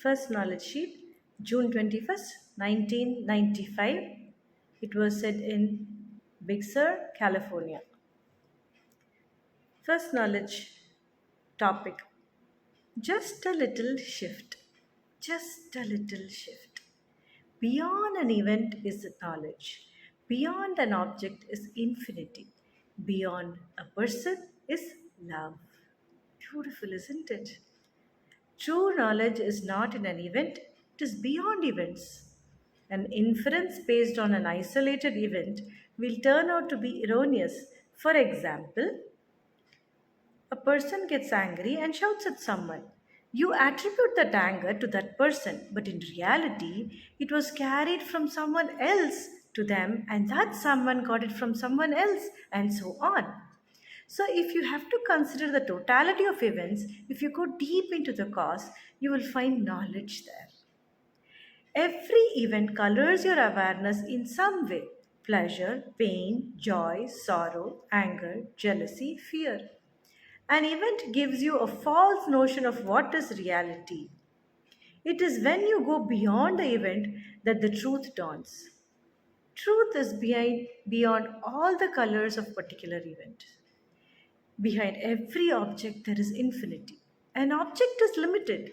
First knowledge sheet, June 21st, 1995. It was said in Big Sur, California. First knowledge topic, just a little shift. Just a little shift. Beyond an event is knowledge. Beyond an object is infinity. Beyond a person is love. Beautiful, isn't it? True knowledge is not in an event, it is beyond events. An inference based on an isolated event will turn out to be erroneous. For example, a person gets angry and shouts at someone. You attribute that anger to that person, but in reality, it was carried from someone else to them, and that someone got it from someone else, and so on. So, if you have to consider the totality of events, if you go deep into the cause, you will find knowledge there. Every event colors your awareness in some way: pleasure, pain, joy, sorrow, anger, jealousy, fear. An event gives you a false notion of what is reality. It is when you go beyond the event that the truth dawns. Truth is beyond all the colors of particular event. Behind every object there is infinity. An object is limited.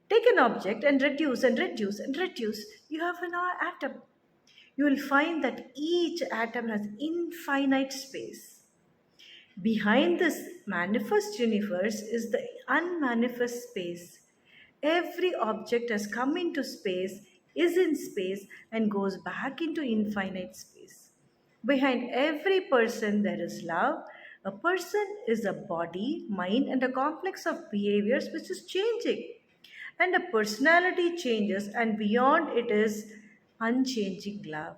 Take an object and reduce and reduce and reduce. You have an atom. You will find that each atom has infinite space. Behind this manifest universe is the unmanifest space. Every object has come into space, is in space, and goes back into infinite space. Behind every person, there is love. A person is a body, mind, and a complex of behaviors which is changing. And a personality changes, and beyond it is unchanging love.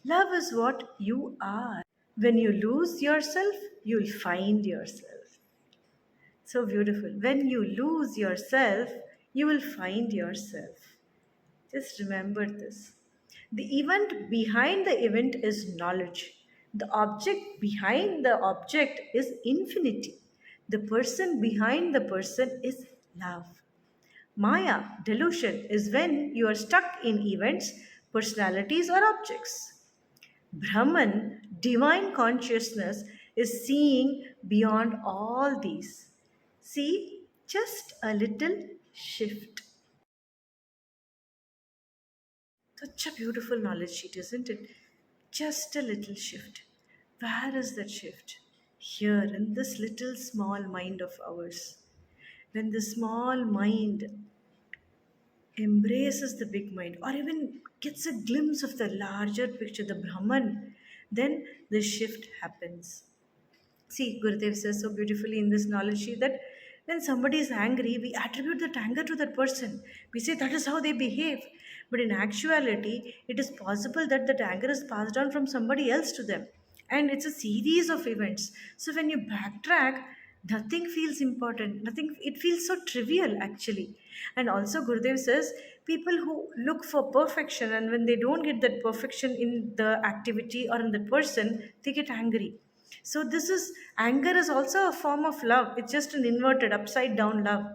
Love is what you are. When you lose yourself, you'll find yourself. So beautiful. When you lose yourself, you will find yourself. Just remember this. The event behind the event is knowledge. The object behind the object is infinity. The person behind the person is love. Maya, delusion, is when you are stuck in events, personalities, or objects. Brahman, divine consciousness, is seeing beyond all these. See, just a little shift. Such a beautiful knowledge sheet, isn't it? Just a little shift. Where is that shift? Here, in this little small mind of ours. When the small mind embraces the big mind or even gets a glimpse of the larger picture, the Brahman, then the shift happens. See, Gurudev says so beautifully in this knowledge sheet that when somebody is angry, we attribute that anger to that person. We say that is how they behave. But in actuality, it is possible that that anger is passed on from somebody else to them. And it's a series of events. So when you backtrack, nothing feels important. Nothing, it feels so trivial actually. And also, Gurudev says people who look for perfection and when they don't get that perfection in the activity or in the person, they get angry. So this is anger is also a form of love. It's just an inverted, upside down love.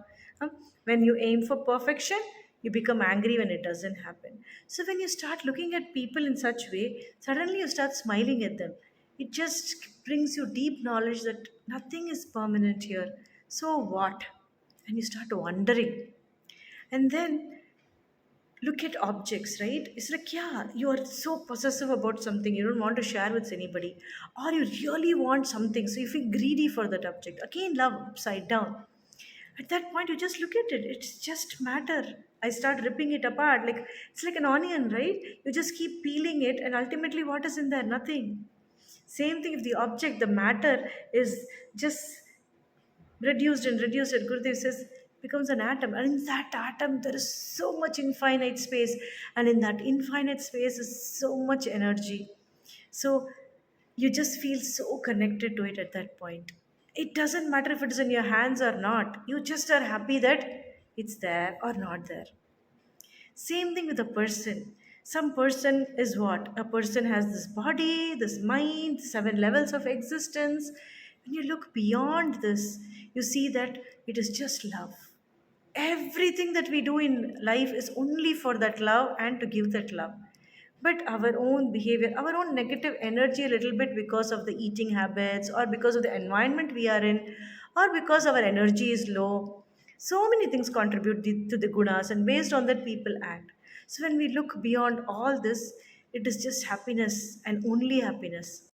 Huh? When you aim for perfection, you become angry when it doesn't happen. So when you start looking at people in such way, suddenly you start smiling at them. It just brings you deep knowledge that nothing is permanent here. So what? And you start wondering. And then look at objects, right? It's like, yeah, you are so possessive about something, you don't want to share with anybody, or you really want something, so you feel greedy for that object. Again, love upside down. At that point, you just look at it, it's just matter. I start ripping it apart, like it's like an onion, right? You just keep peeling it, and ultimately, what is in there? Nothing. Same thing if the object, the matter, is just reduced and reduced, and Gurudev says becomes an atom, and in that atom there is so much infinite space, and in that infinite space is so much energy. So you just feel so connected to it at that point. It doesn't matter if it is in your hands or not, you just are happy that it's there or not there. Same thing with a person. Some person is what? A person has this body, this mind, seven levels of existence. When you look beyond this, you see that it is just love. everything that we do in life is only for that love and to give that love. But our own behavior, our own negative energy, a little bit because of the eating habits, or because of the environment we are in, or because our energy is low, so many things contribute to the gunas, and based on that, people act. So when we look beyond all this, it is just happiness and only happiness.